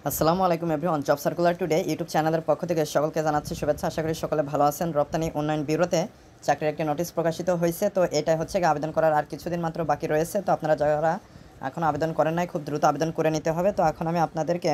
আসসালামু আলাইকুম everyone. Job circular today YouTube চ্যানেলের পক্ষ থেকে সকলকে জানাচ্ছি শুভেচ্ছা। আশা করি সকলে ভালো আছেন। রপ্তানি উন্নয়ন ব্যুরোতে চাকরির একটি নোটিশ প্রকাশিত হয়েছে। তো এটা হচ্ছে আবেদন করার আর কিছুদিন মাত্র বাকি রয়েছে। তো আপনারা যারা এখনও আবেদন করেন নাই খুব দ্রুত আবেদন করে নিতে হবে। তো এখন আমি আপনাদেরকে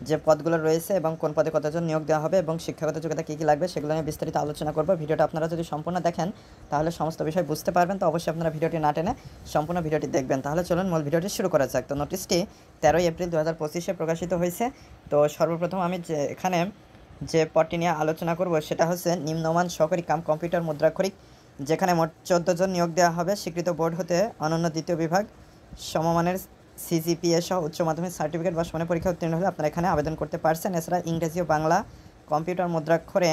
যে পদগুলো রয়েছে এবং কোন পদে কতজন নিয়োগ দেওয়া হবে এবং শিক্ষাগত যোগ্যতা কী কী লাগবে সেগুলো নিয়ে বিস্তারিত আলোচনা করব। ভিডিওটা আপনারা যদি সম্পূর্ণ দেখেন তাহলে সমস্ত বিষয় বুঝতে পারবেন। তো অবশ্যই আপনারা ভিডিওটি না টেনে সম্পূর্ণ ভিডিওটি দেখবেন। তাহলে চলুন মূল ভিডিওটি শুরু করা যাক। তো নোটিশটি 13 এপ্রিল 2025 প্রকাশিত হয়েছে। তো সর্বপ্রথম আমি এখানে যে পদটি নিয়ে আলোচনা করব সেটা হচ্ছে নিম্নমান সহকারী কাম কম্পিউটার মুদ্রাক্ষরিক, যেখানে মোট 14 জন নিয়োগ দেওয়া হবে। স্বীকৃত বোর্ড হতে অনন্য দ্বিতীয় বিভাগ সমমানের সিজিপিএ সহ উচ্চ মাধ্যমিক সার্টিফিকেট বা সমানের পরীক্ষা উত্তীর্ণ হলে আপনারা এখানে আবেদন করতে পারছেন। এছাড়া ইংরেজি ও বাংলা কম্পিউটার মুদ্রাক্ষরে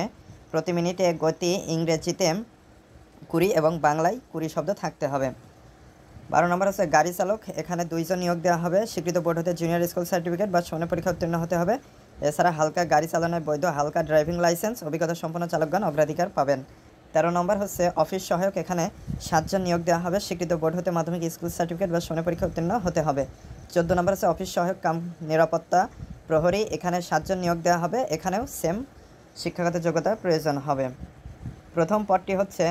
প্রতি মিনিটে গতি ইংরেজিতে 20 এবং বাংলায় 20 শব্দ থাকতে হবে। 12 নম্বর হচ্ছে গাড়ি চালক, এখানে 2 জন নিয়োগ দেওয়া হবে। স্বীকৃত বোর্ড হতে জুনিয়র স্কুল সার্টিফিকেট বা সমানের পরীক্ষা উত্তীর্ণ হতে হবে। এছাড়া হালকা গাড়ি চালানোর বৈধ হালকা ড্রাইভিং লাইসেন্স অভিজ্ঞতা সম্পন্ন চালকগণ অগ্রাধিকার পাবেন। 13 নম্বর হচ্ছে অফিস সহায়ক, এখানে 7 জন নিয়োগ দেওয়া হবে। স্বীকৃত বোর্ড হতে মাধ্যমিক স্কুল সার্টিফিকেট বা সমানের পরীক্ষা উত্তীর্ণ হতে হবে। 14 নম্বর হচ্ছে অফিস সহায়ক কাম নিরাপত্তা প্রহরী, এখানে 7 জন নিয়োগ দেওয়া হবে। এখানেও সেম শিক্ষাগত যোগ্যতার প্রয়োজন হবে। প্রথম পদটি হচ্ছে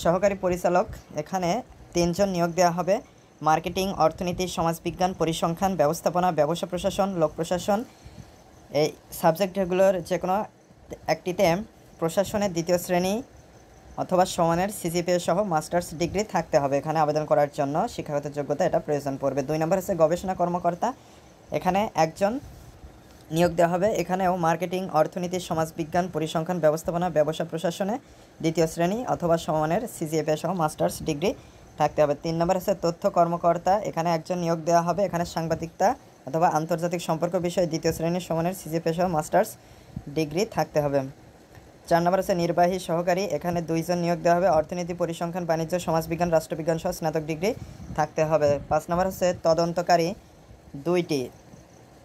সহকারী পরিচালক, এখানে 3 জন নিয়োগ দেওয়া হবে। মার্কেটিং, অর্থনীতি, সমাজবিজ্ঞান, পরিসংখ্যান, ব্যবস্থাপনা, ব্যবসা প্রশাসন, লোক প্রশাসন, এই সাবজেক্টগুলোর যে কোনো একটিতে প্রশাসনের 2য় শ্রেণী অথবা সমানের সিজিপিএ সহ মাস্টার্স ডিগ্রি থাকতে হবে। এখানে আবেদন করার জন্য শিক্ষাগত যোগ্যতা এটা প্রয়োজন পড়বে। 2 নম্বর হচ্ছে গবেষণা কর্মকর্তা, এখানে 1 জন নিয়োগ দেওয়া হবে। এখানেও মার্কেটিং, অর্থনীতি, সমাজবিজ্ঞান, পরিসংখ্যান, ব্যবস্থাপনা, ব্যবসা প্রশাসনে 2য় শ্রেণী অথবা সমমানের সিজিপিএ সহ মাস্টার্স ডিগ্রি থাকতে হবে। 3 নম্বর হচ্ছে তথ্য কর্মকর্তা, এখানে 1 জন নিয়োগ দেওয়া হবে। এখানে সাংবাদিকতা অথবা আন্তর্জাতিক সম্পর্ক বিষয়ে 2য় শ্রেণীর সমানের সিজিপিএ সহ মাস্টার্স ডিগ্রি থাকতে হবে। 4 নম্বর হচ্ছে নির্বাহী সহকারী, এখানে 2 জন নিয়োগ দেওয়া হবে। অর্থনীতি, পরিসংখ্যান, বাণিজ্য, সমাজবিজ্ঞান, রাষ্ট্রবিজ্ঞান সহ স্নাতক ডিগ্রি থাকতে হবে। 5 নম্বর হচ্ছে তদন্তকারী 2টি,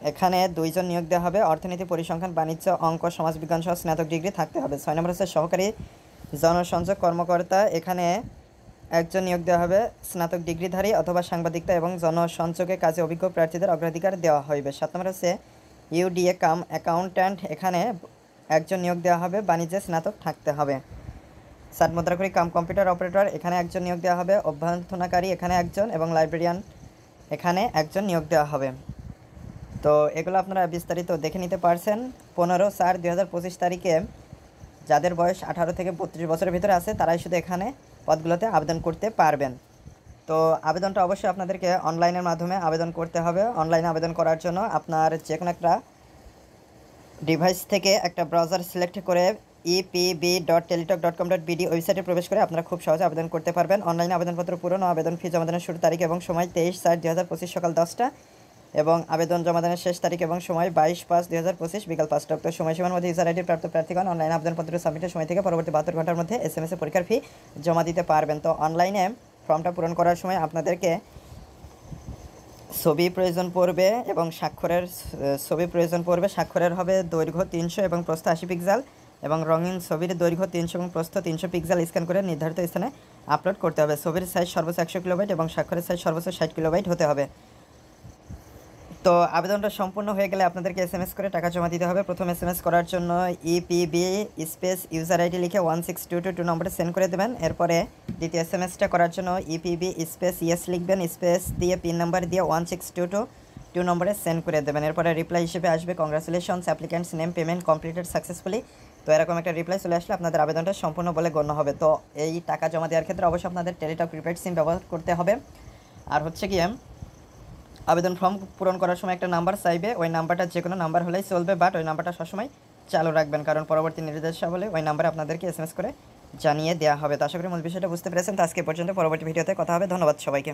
এখানে 2 জন নিয়োগ দেওয়া হবে। অর্থনীতি, পরিসংখ্যান, বাণিজ্য, অঙ্ক, সমাজবিজ্ঞান সহ স্নাতক ডিগ্রি থাকতে হবে। 6 নম্বর হচ্ছে সহকারী জনসংযোগ কর্মকর্তা, এখানে 1 জন নিয়োগ দেওয়া হবে। স্নাতক ডিগ্রিধারী অথবা সাংবাদিকতা এবং জনসংযোগে কাজে অভিজ্ঞ প্রার্থীদের অগ্রাধিকার দেওয়া হবে। 7 নম্বর হচ্ছে ইউডিএ কাম অ্যাকাউন্ট্যান্ট, এখানে 1 জন নিয়োগ দেওয়া হবে। বাণিজ্যে স্নাতক থাকতে হবে। 7 মুদ্রাক্ষরিক কাম কম্পিউটার অপারেটর, এখানে 1 জন নিয়োগ দেওয়া হবে। অভ্যর্থনাকারী, এখানে 1 জন এবং লাইব্রেরিয়ান, এখানে 1 জন নিয়োগ দেওয়া হবে। তো এগুলো আপনারা বিস্তারিত দেখে নিতে পারছেন। 15/4/2025 তারিখে যাদের বয়স 18 থেকে 32 বছরের ভিতরে আছে তারাই শুধু এখানে পদগুলোতে আবেদন করতে পারবেন। তো আবেদনটা অবশ্যই আপনাদেরকে অনলাইনের মাধ্যমে আবেদন করতে হবে। অনলাইনে আবেদন করার জন্য আপনার যে কোনো একটা ডিভাইস থেকে একটা ব্রাউজার সিলেক্ট করে epb.teletalk.com.bd ওয়েবসাইটে প্রবেশ করে আপনারা খুব সহজে আবেদন করতে পারবেন। অনলাইনে আবেদনপত্র পূরণ ও আবেদন ফি জমাদানের শুরু তারিখ এবং সময় 23/4/2025 সকাল 10টা এবং আবেদন জমাদানের শেষ তারিখ এবং সময় 22/5/2025 বিকাল 5টা। উক্ত সময়সীমার মধ্যে ইউজার আইডি প্রাপ্ত প্রার্থীগণ অনলাইনে আবেদনপত্র সাবমিটের সময় থেকে পরবর্তী 72 ঘন্টার মধ্যে SMS পরীক্ষার ফি জমা দিতে পারবেন। তো অনলাইনে ফর্মটা পূরণ করার সময় আপনাদেরকে ছবি প্রয়োজন পড়বে এবং স্বাক্ষরের ছবি প্রয়োজন পড়বে। স্বাক্ষরের হবে দৈর্ঘ্য 300 এবং প্রস্থ 80 পিক্সেল এবং রঙিন ছবির দৈর্ঘ্য 300 এবং প্রস্থ 300 পিক্সেল স্ক্যান করে নির্ধারিত স্থানে আপলোড করতে হবে। ছবির সাইজ সর্বোচ্চ 100 কিলোবাইট এবং স্বাক্ষরের সাইজ সর্বোচ্চ 60 কিলোবাইট হতে হবে। তো আবেদনটা সম্পূর্ণ হয়ে গেলে আপনাদেরকে SMS করে টাকা জমা দিতে হবে। প্রথম SMS করার জন্য EPB স্পেস ইউজার আইডি লিখে 16222 নম্বরে সেন্ড করে দেবেন। এরপরে দ্বিতীয় SMSটা করার জন্য EPB স্পেস ইয়েস লিখবেন, স্পেস দিয়ে পিন নাম্বার দিয়ে 16222 নম্বরে সেন্ড করে দেবেন। এরপরে রিপ্লাই হিসেবে আসবে congratulations applicants name payment completed successfully. তো এরকম একটা রিপ্লাই চলে আসলে আপনাদের আবেদনটা সম্পূর্ণ বলে গণ্য হবে। তো এই টাকা জমা দেওয়ার ক্ষেত্রে অবশ্যই আপনাদের টেলিটক প্রিপেড সিম ব্যবহার করতে হবে। আর হচ্ছে গিয়ে আবেদন ফর্ম পূরণ করার সময় একটা নাম্বার চাইবে, ওই নাম্বারটা যে কোনো নাম্বার হলেই চলবে, বাট ওই নাম্বারটা সবসময় চালু রাখবেন, কারণ পরবর্তী নির্দেশাবলী ওই নাম্বারে আপনাদেরকে SMS করে জানিয়ে দেওয়া হবে। তো আশা করি মূল বিষয়টা বুঝতে পেরেছেন। তো আজকে পর্যন্ত, পরবর্তী ভিডিওতে কথা হবে। ধন্যবাদ সবাইকে।